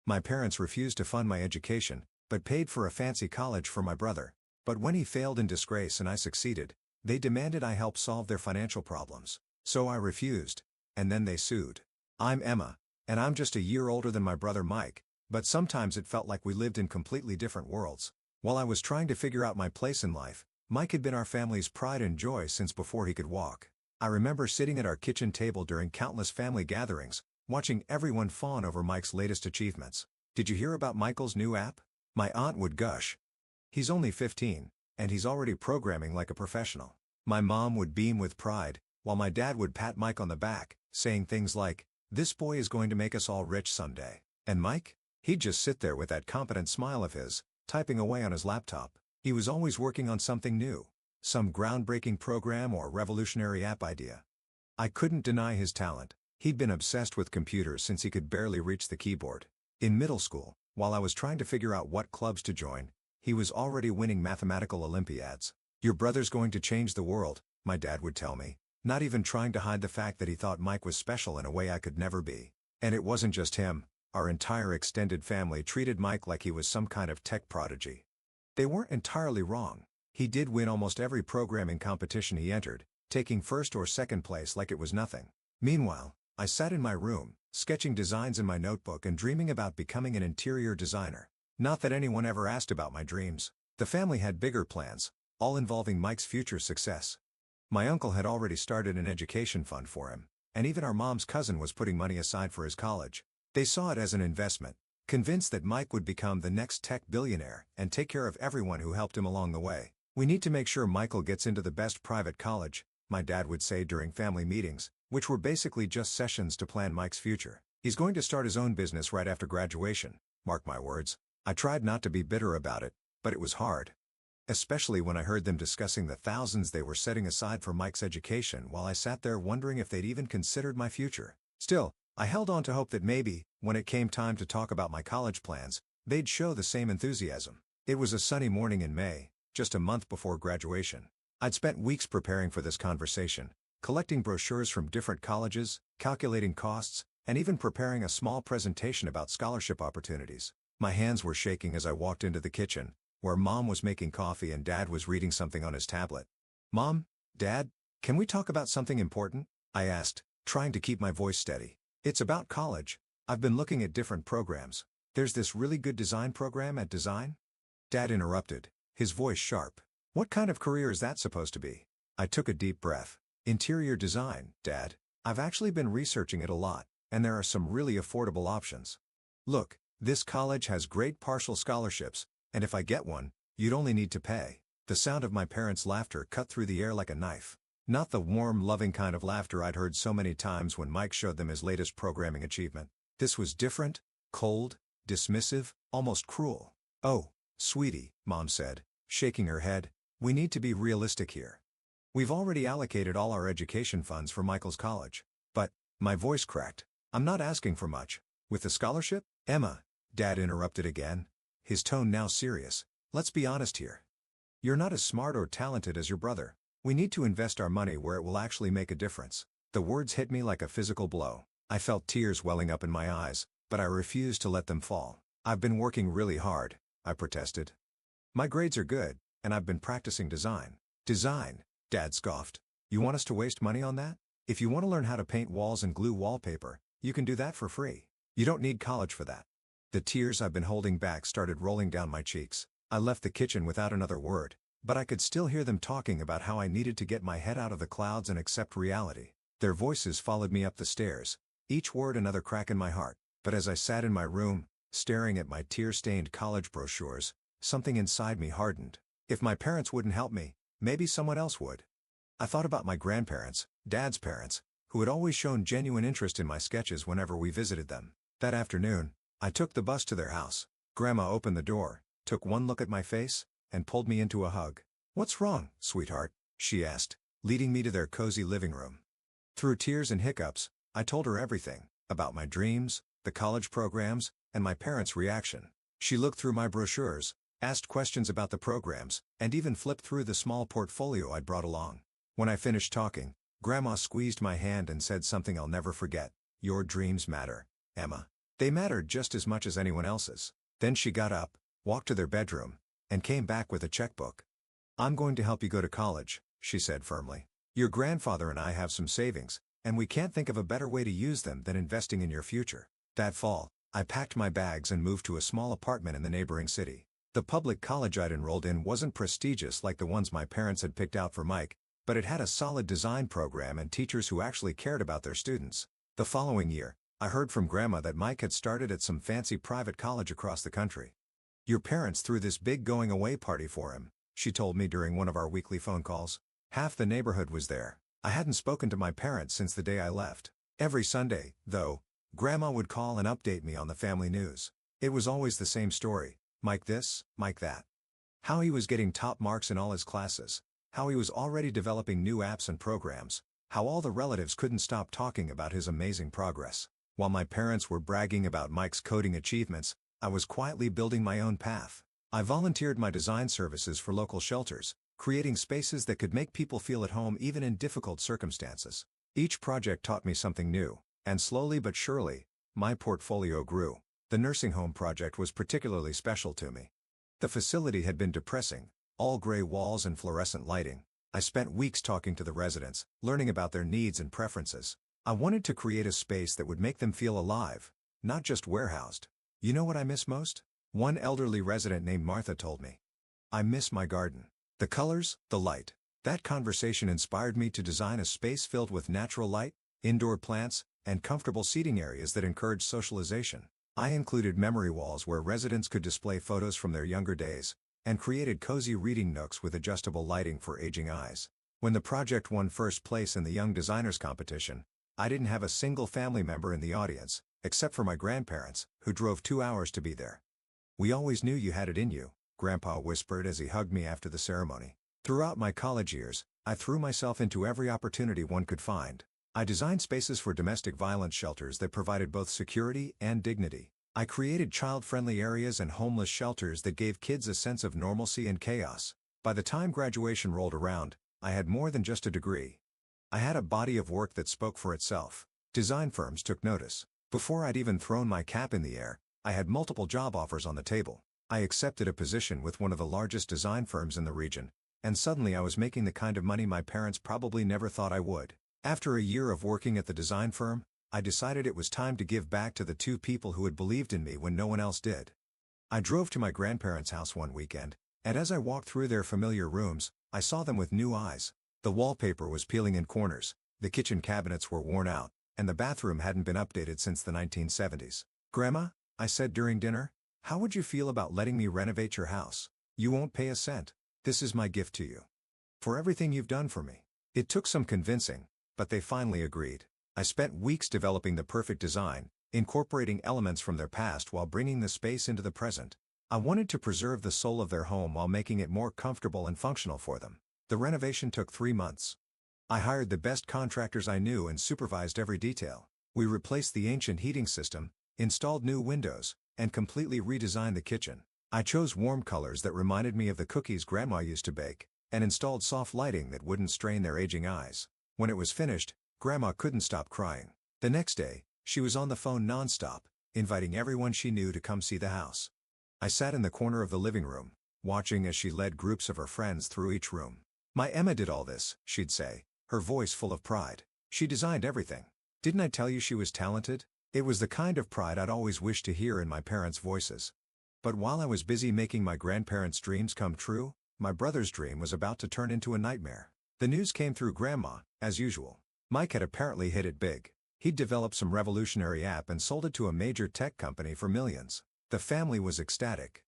My parents refused to fund my education, but paid for a fancy college for my brother. But when he failed in disgrace and I succeeded, they demanded I help solve their financial problems. So I refused. And then they sued. I'm Emma, and I'm just a year older than my brother Mike, but sometimes it felt like we lived in completely different worlds. While I was trying to figure out my place in life, Mike had been our family's pride and joy since before he could walk. I remember sitting at our kitchen table during countless family gatherings, watching everyone fawn over Mike's latest achievements. Did you hear about Michael's new app? My aunt would gush. He's only 15, and he's already programming like a professional. My mom would beam with pride, while my dad would pat Mike on the back, saying things like, "This boy is going to make us all rich someday." And Mike? He'd just sit there with that confident smile of his, typing away on his laptop. He was always working on something new. Some groundbreaking program or revolutionary app idea. I couldn't deny his talent. He'd been obsessed with computers since he could barely reach the keyboard. In middle school, while I was trying to figure out what clubs to join, he was already winning mathematical Olympiads. "Your brother's going to change the world," my dad would tell me, not even trying to hide the fact that he thought Mike was special in a way I could never be. And it wasn't just him. Our entire extended family treated Mike like he was some kind of tech prodigy. They weren't entirely wrong. He did win almost every programming competition he entered, taking first or second place like it was nothing. Meanwhile, I sat in my room, sketching designs in my notebook and dreaming about becoming an interior designer. Not that anyone ever asked about my dreams. The family had bigger plans, all involving Mike's future success. My uncle had already started an education fund for him, and even our mom's cousin was putting money aside for his college. They saw it as an investment, convinced that Mike would become the next tech billionaire and take care of everyone who helped him along the way. "We need to make sure Michael gets into the best private college," my dad would say during family meetings, which were basically just sessions to plan Mike's future. "He's going to start his own business right after graduation, mark my words." I tried not to be bitter about it, but it was hard. Especially when I heard them discussing the thousands they were setting aside for Mike's education while I sat there wondering if they'd even considered my future. Still, I held on to hope that maybe, when it came time to talk about my college plans, they'd show the same enthusiasm. It was a sunny morning in May, just a month before graduation. I'd spent weeks preparing for this conversation, collecting brochures from different colleges, calculating costs, and even preparing a small presentation about scholarship opportunities. My hands were shaking as I walked into the kitchen, where Mom was making coffee and Dad was reading something on his tablet. "Mom, Dad, can we talk about something important?" I asked, trying to keep my voice steady. "It's about college. I've been looking at different programs. There's this really good design program at Design." Dad interrupted, his voice sharp. "What kind of career is that supposed to be?" I took a deep breath. "Interior design, Dad. I've actually been researching it a lot, and there are some really affordable options. Look, this college has great partial scholarships, and if I get one, you'd only need to pay." The sound of my parents' laughter cut through the air like a knife. Not the warm, loving kind of laughter I'd heard so many times when Mike showed them his latest programming achievement. This was different, cold, dismissive, almost cruel. "Oh, sweetie," Mom said, shaking her head, "we need to be realistic here. We've already allocated all our education funds for Michael's college." "But," my voice cracked, "I'm not asking for much. With the scholarship?" "Emma," Dad interrupted again, his tone now serious, "let's be honest here. You're not as smart or talented as your brother. We need to invest our money where it will actually make a difference." The words hit me like a physical blow. I felt tears welling up in my eyes, but I refused to let them fall. "I've been working really hard," I protested. "My grades are good, and I've been practicing design." "Design?" Dad scoffed. "You want us to waste money on that? If you want to learn how to paint walls and glue wallpaper, you can do that for free. You don't need college for that." The tears I've been holding back started rolling down my cheeks. I left the kitchen without another word, but I could still hear them talking about how I needed to get my head out of the clouds and accept reality. Their voices followed me up the stairs, each word another crack in my heart. But as I sat in my room, staring at my tear-stained college brochures, something inside me hardened. If my parents wouldn't help me, maybe someone else would. I thought about my grandparents, Dad's parents, who had always shown genuine interest in my sketches whenever we visited them. That afternoon, I took the bus to their house. Grandma opened the door, took one look at my face, and pulled me into a hug. "What's wrong, sweetheart?" she asked, leading me to their cozy living room. Through tears and hiccups, I told her everything, about my dreams, the college programs, and my parents' reaction. She looked through my brochures, asked questions about the programs, and even flipped through the small portfolio I'd brought along. When I finished talking, Grandma squeezed my hand and said something I'll never forget. "Your dreams matter, Emma." They mattered just as much as anyone else's. Then she got up, walked to their bedroom, and came back with a checkbook. "I'm going to help you go to college," she said firmly. "Your grandfather and I have some savings, and we can't think of a better way to use them than investing in your future." That fall, I packed my bags and moved to a small apartment in the neighboring city. The public college I'd enrolled in wasn't prestigious like the ones my parents had picked out for Mike, but it had a solid design program and teachers who actually cared about their students. The following year, I heard from Grandma that Mike had started at some fancy private college across the country. "Your parents threw this big going-away party for him," she told me during one of our weekly phone calls. Half the neighborhood was there. I hadn't spoken to my parents since the day I left. Every Sunday, though, Grandma would call and update me on the family news. It was always the same story: Mike this, Mike that. How he was getting top marks in all his classes. How he was already developing new apps and programs. How all the relatives couldn't stop talking about his amazing progress. While my parents were bragging about Mike's coding achievements, I was quietly building my own path. I volunteered my design services for local shelters, creating spaces that could make people feel at home even in difficult circumstances. Each project taught me something new, and slowly but surely, my portfolio grew. The nursing home project was particularly special to me. The facility had been depressing, all gray walls and fluorescent lighting. I spent weeks talking to the residents, learning about their needs and preferences. I wanted to create a space that would make them feel alive, not just warehoused. "You know what I miss most?" one elderly resident named Martha told me. "I miss my garden. The colors, the light." That conversation inspired me to design a space filled with natural light, indoor plants, and comfortable seating areas that encouraged socialization. I included memory walls where residents could display photos from their younger days, and created cozy reading nooks with adjustable lighting for aging eyes. When the project won first place in the Young Designers competition, I didn't have a single family member in the audience, except for my grandparents, who drove 2 hours to be there. "We always knew you had it in you," Grandpa whispered as he hugged me after the ceremony. Throughout my college years, I threw myself into every opportunity one could find. I designed spaces for domestic violence shelters that provided both security and dignity. I created child-friendly areas and homeless shelters that gave kids a sense of normalcy and chaos. By the time graduation rolled around, I had more than just a degree. I had a body of work that spoke for itself. Design firms took notice. Before I'd even thrown my cap in the air, I had multiple job offers on the table. I accepted a position with one of the largest design firms in the region, and suddenly I was making the kind of money my parents probably never thought I would. After a year of working at the design firm, I decided it was time to give back to the two people who had believed in me when no one else did. I drove to my grandparents' house one weekend, and as I walked through their familiar rooms, I saw them with new eyes. The wallpaper was peeling in corners, the kitchen cabinets were worn out, and the bathroom hadn't been updated since the 1970s. "Grandma," I said during dinner, "how would you feel about letting me renovate your house? You won't pay a cent. This is my gift to you. For everything you've done for me." It took some convincing, but they finally agreed. I spent weeks developing the perfect design, incorporating elements from their past while bringing the space into the present. I wanted to preserve the soul of their home while making it more comfortable and functional for them. The renovation took 3 months. I hired the best contractors I knew and supervised every detail. We replaced the ancient heating system, installed new windows, and completely redesigned the kitchen. I chose warm colors that reminded me of the cookies Grandma used to bake, and installed soft lighting that wouldn't strain their aging eyes. When it was finished, Grandma couldn't stop crying. The next day, she was on the phone nonstop, inviting everyone she knew to come see the house. I sat in the corner of the living room, watching as she led groups of her friends through each room. "My Emma did all this," she'd say, her voice full of pride. "She designed everything. Didn't I tell you she was talented?" It was the kind of pride I'd always wished to hear in my parents' voices. But while I was busy making my grandparents' dreams come true, my brother's dream was about to turn into a nightmare. The news came through Grandma, as usual. Mike had apparently hit it big. He'd developed some revolutionary app and sold it to a major tech company for millions. The family was ecstatic.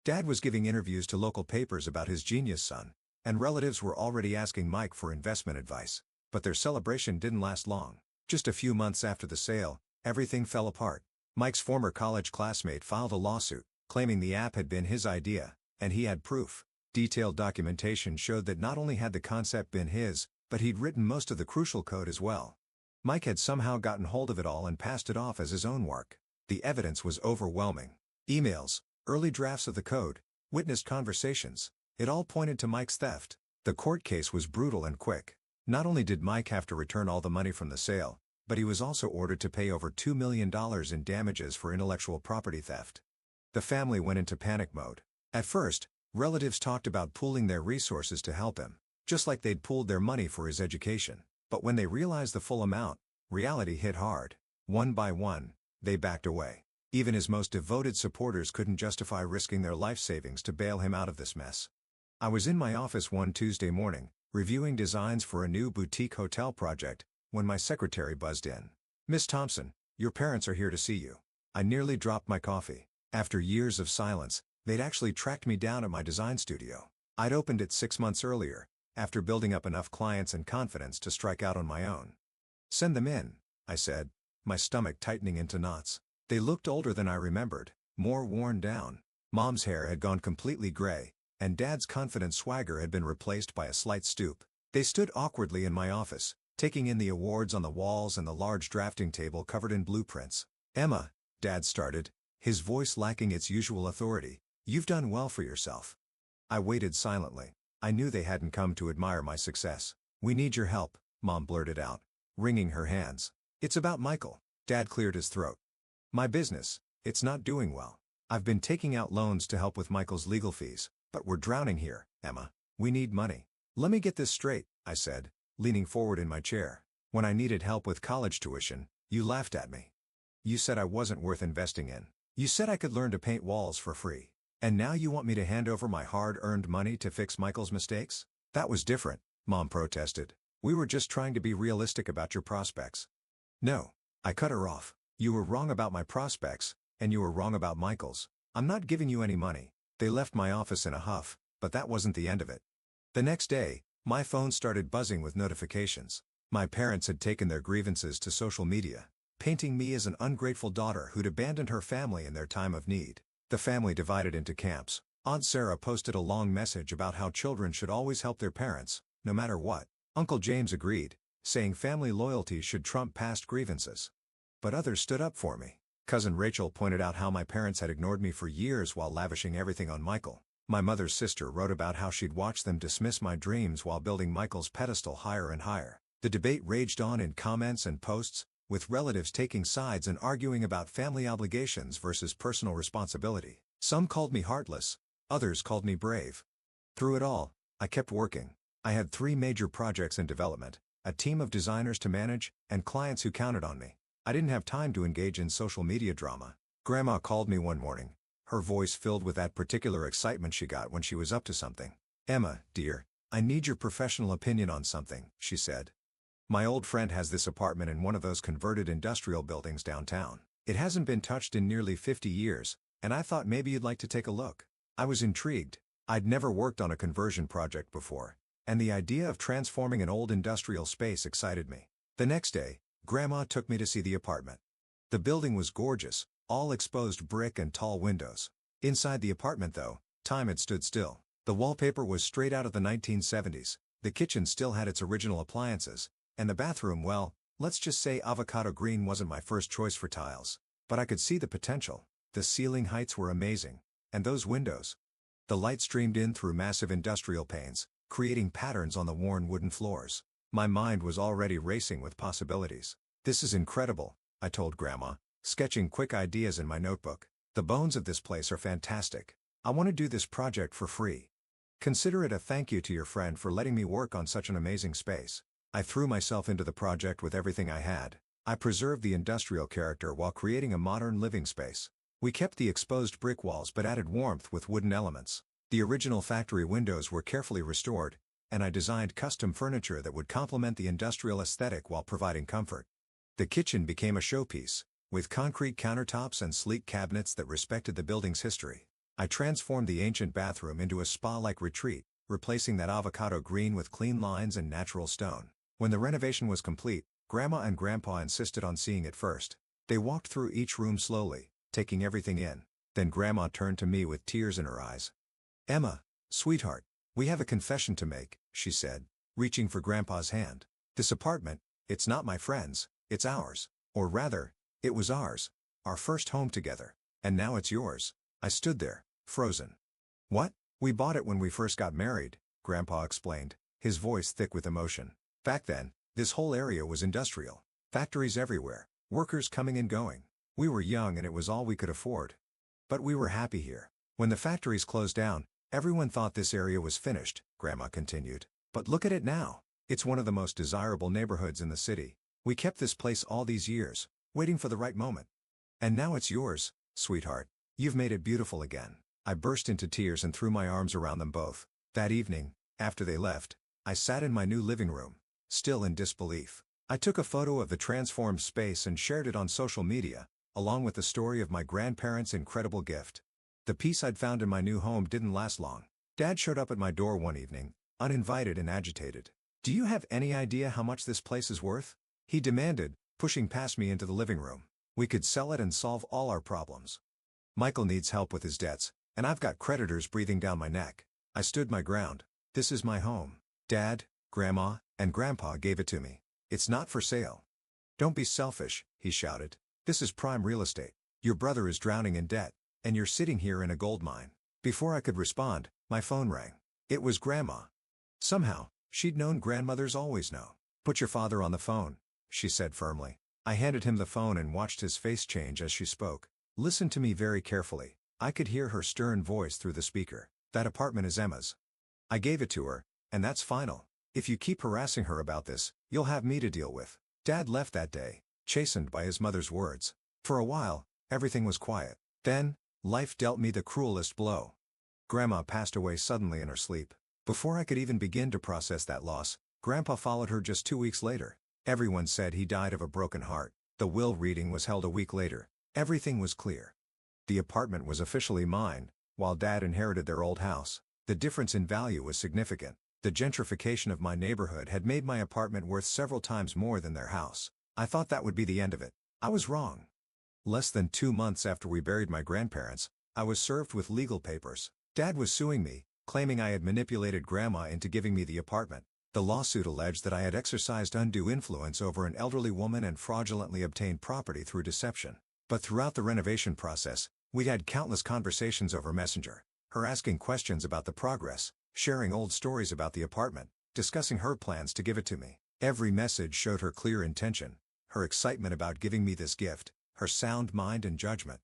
Dad was giving interviews to local papers about his genius son, and relatives were already asking Mike for investment advice. But their celebration didn't last long. Just a few months after the sale, everything fell apart. Mike's former college classmate filed a lawsuit, claiming the app had been his idea, and he had proof. Detailed documentation showed that not only had the concept been his, but he'd written most of the crucial code as well. Mike had somehow gotten hold of it all and passed it off as his own work. The evidence was overwhelming. Emails, early drafts of the code, witnessed conversations. It all pointed to Mike's theft. The court case was brutal and quick. Not only did Mike have to return all the money from the sale, but he was also ordered to pay over $2 million in damages for intellectual property theft. The family went into panic mode. At first, relatives talked about pooling their resources to help him, just like they'd pooled their money for his education. But when they realized the full amount, reality hit hard. One by one, they backed away. Even his most devoted supporters couldn't justify risking their life savings to bail him out of this mess. I was in my office one Tuesday morning, reviewing designs for a new boutique hotel project, when my secretary buzzed in. "Miss Thompson, your parents are here to see you." I nearly dropped my coffee. After years of silence, they'd actually tracked me down at my design studio. I'd opened it 6 months earlier, after building up enough clients and confidence to strike out on my own. "Send them in," I said, my stomach tightening into knots. They looked older than I remembered, more worn down. Mom's hair had gone completely gray, and Dad's confident swagger had been replaced by a slight stoop. They stood awkwardly in my office, taking in the awards on the walls and the large drafting table covered in blueprints. "Emma," Dad started, his voice lacking its usual authority, "you've done well for yourself." I waited silently. I knew they hadn't come to admire my success. "We need your help," Mom blurted out, wringing her hands. "It's about Michael." Dad cleared his throat. "My business, it's not doing well. I've been taking out loans to help with Michael's legal fees, but we're drowning here, Emma. We need money." "Let me get this straight," I said, leaning forward in my chair. "When I needed help with college tuition, you laughed at me. You said I wasn't worth investing in. You said I could learn to paint walls for free. And now you want me to hand over my hard-earned money to fix Michael's mistakes?" "That was different," Mom protested. "We were just trying to be realistic about your prospects." "No," I cut her off. "You were wrong about my prospects, and you were wrong about Michael's. I'm not giving you any money." They left my office in a huff, but that wasn't the end of it. The next day, my phone started buzzing with notifications. My parents had taken their grievances to social media, painting me as an ungrateful daughter who'd abandoned her family in their time of need. The family divided into camps. Aunt Sarah posted a long message about how children should always help their parents, no matter what. Uncle James agreed, saying family loyalty should trump past grievances. But others stood up for me. Cousin Rachel pointed out how my parents had ignored me for years while lavishing everything on Michael. My mother's sister wrote about how she'd watched them dismiss my dreams while building Michael's pedestal higher and higher. The debate raged on in comments and posts, with relatives taking sides and arguing about family obligations versus personal responsibility. Some called me heartless, others called me brave. Through it all, I kept working. I had 3 major projects in development, a team of designers to manage, and clients who counted on me. I didn't have time to engage in social media drama. Grandma called me one morning, her voice filled with that particular excitement she got when she was up to something. "Emma, dear, I need your professional opinion on something," she said. "My old friend has this apartment in one of those converted industrial buildings downtown. It hasn't been touched in nearly 50 years, and I thought maybe you'd like to take a look." I was intrigued. I'd never worked on a conversion project before, and the idea of transforming an old industrial space excited me. The next day, Grandma took me to see the apartment. The building was gorgeous, all exposed brick and tall windows. Inside the apartment though, time had stood still. The wallpaper was straight out of the 1970s, the kitchen still had its original appliances, and the bathroom, well, let's just say avocado green wasn't my first choice for tiles. But I could see the potential. The ceiling heights were amazing. And those windows. The light streamed in through massive industrial panes, creating patterns on the worn wooden floors. My mind was already racing with possibilities. "This is incredible," I told Grandma, sketching quick ideas in my notebook. "The bones of this place are fantastic. I want to do this project for free. Consider it a thank you to your friend for letting me work on such an amazing space." I threw myself into the project with everything I had. I preserved the industrial character while creating a modern living space. We kept the exposed brick walls but added warmth with wooden elements. The original factory windows were carefully restored, and I designed custom furniture that would complement the industrial aesthetic while providing comfort. The kitchen became a showpiece, with concrete countertops and sleek cabinets that respected the building's history. I transformed the ancient bathroom into a spa-like retreat, replacing that avocado green with clean lines and natural stone. When the renovation was complete, Grandma and Grandpa insisted on seeing it first. They walked through each room slowly, taking everything in. Then Grandma turned to me with tears in her eyes. "Emma, sweetheart, we have a confession to make," she said, reaching for Grandpa's hand. "This apartment, it's not my friend's, it's ours. Or rather, it was ours. Our first home together. And now it's yours." I stood there, frozen. "What? We bought it when we first got married," Grandpa explained, his voice thick with emotion. "Back then, this whole area was industrial. Factories everywhere, workers coming and going. We were young and it was all we could afford. But we were happy here. When the factories closed down, everyone thought this area was finished, Grandma continued. But look at it now. It's one of the most desirable neighborhoods in the city. We kept this place all these years, waiting for the right moment. And now it's yours, sweetheart. You've made it beautiful again. I burst into tears and threw my arms around them both. That evening, after they left, I sat in my new living room, still in disbelief. I took a photo of the transformed space and shared it on social media, along with the story of my grandparents' incredible gift. The peace I'd found in my new home didn't last long. Dad showed up at my door one evening, uninvited and agitated. "Do you have any idea how much this place is worth?" he demanded, pushing past me into the living room. "We could sell it and solve all our problems. Michael needs help with his debts, and I've got creditors breathing down my neck." I stood my ground. "This is my home. Dad, Grandma, and Grandpa gave it to me. It's not for sale." "Don't be selfish," he shouted. "This is prime real estate. Your brother is drowning in debt, and you're sitting here in a gold mine." Before I could respond, my phone rang. It was Grandma. Somehow, she'd known grandmothers always know. "Put your father on the phone," she said firmly. I handed him the phone and watched his face change as she spoke. "Listen to me very carefully." I could hear her stern voice through the speaker. "That apartment is Emma's. I gave it to her, and that's final. If you keep harassing her about this, you'll have me to deal with." Dad left that day, chastened by his mother's words. For a while, everything was quiet. Then, life dealt me the cruelest blow. Grandma passed away suddenly in her sleep. Before I could even begin to process that loss, Grandpa followed her just 2 weeks later. Everyone said he died of a broken heart. The will reading was held a week later. Everything was clear. The apartment was officially mine, while Dad inherited their old house. The difference in value was significant. The gentrification of my neighborhood had made my apartment worth several times more than their house. I thought that would be the end of it. I was wrong. Less than 2 months after we buried my grandparents, I was served with legal papers. Dad was suing me, claiming I had manipulated Grandma into giving me the apartment. The lawsuit alleged that I had exercised undue influence over an elderly woman and fraudulently obtained property through deception. But throughout the renovation process, we'd had countless conversations over Messenger, her asking questions about the progress, sharing old stories about the apartment, discussing her plans to give it to me. Every message showed her clear intention, her excitement about giving me this gift, her sound mind and judgment.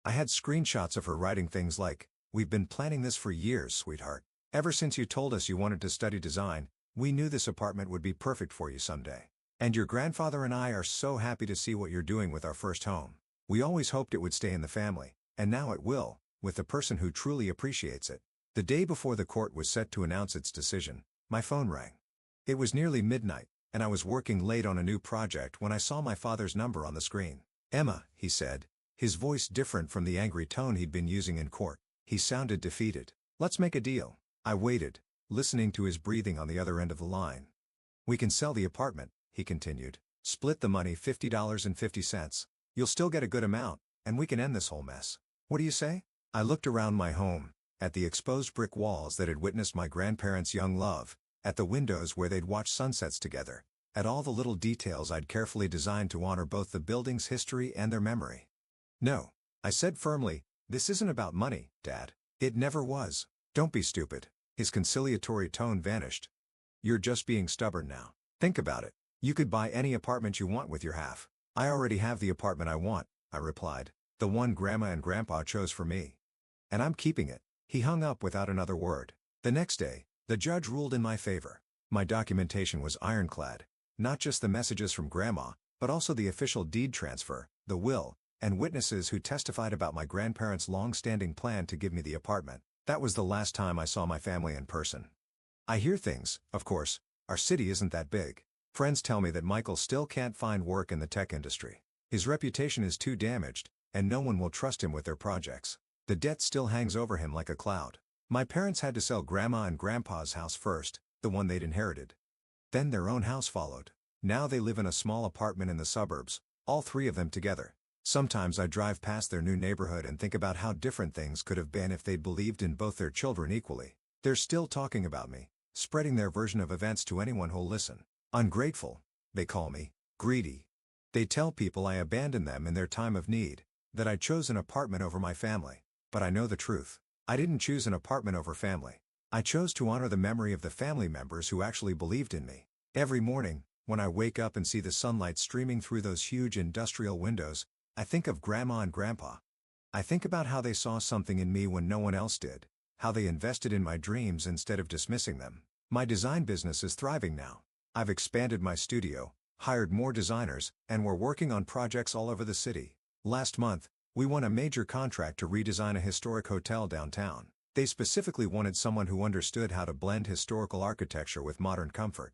I had screenshots of her writing things like, "We've been planning this for years, sweetheart. Ever since you told us you wanted to study design, we knew this apartment would be perfect for you someday. And your grandfather and I are so happy to see what you're doing with our first home. We always hoped it would stay in the family, and now it will, with the person who truly appreciates it." The day before the court was set to announce its decision, my phone rang. It was nearly midnight, and I was working late on a new project when I saw my father's number on the screen. "Emma," he said, his voice different from the angry tone he'd been using in court. He sounded defeated. "Let's make a deal." I waited, listening to his breathing on the other end of the line. "We can sell the apartment," he continued. "Split the money $50.50. You'll still get a good amount, and we can end this whole mess. What do you say?" I looked around my home, at the exposed brick walls that had witnessed my grandparents' young love, at the windows where they'd watched sunsets together, at all the little details I'd carefully designed to honor both the building's history and their memory. "No," I said firmly, "this isn't about money, Dad. It never was." "Don't be stupid." His conciliatory tone vanished. "You're just being stubborn now. Think about it. You could buy any apartment you want with your half." "I already have the apartment I want," I replied. "The one Grandma and Grandpa chose for me. And I'm keeping it." He hung up without another word. The next day, the judge ruled in my favor. My documentation was ironclad. Not just the messages from Grandma, but also the official deed transfer, the will, and witnesses who testified about my grandparents' long-standing plan to give me the apartment. That was the last time I saw my family in person. I hear things, of course. Our city isn't that big. Friends tell me that Michael still can't find work in the tech industry. His reputation is too damaged, and no one will trust him with their projects. The debt still hangs over him like a cloud. My parents had to sell Grandma and Grandpa's house first, the one they'd inherited. Then their own house followed. Now they live in a small apartment in the suburbs, all 3 of them together. Sometimes I drive past their new neighborhood and think about how different things could have been if they'd believed in both their children equally. They're still talking about me, spreading their version of events to anyone who'll listen. Ungrateful, they call me. Greedy. They tell people I abandoned them in their time of need, that I chose an apartment over my family. But I know the truth. I didn't choose an apartment over family. I chose to honor the memory of the family members who actually believed in me. Every morning, When I wake up and see the sunlight streaming through those huge industrial windows, I think of Grandma and Grandpa. I think about how they saw something in me when no one else did, how they invested in my dreams instead of dismissing them. My design business is thriving now. I've expanded my studio, hired more designers, and we're working on projects all over the city. Last month, we won a major contract to redesign a historic hotel downtown. They specifically wanted someone who understood how to blend historical architecture with modern comfort.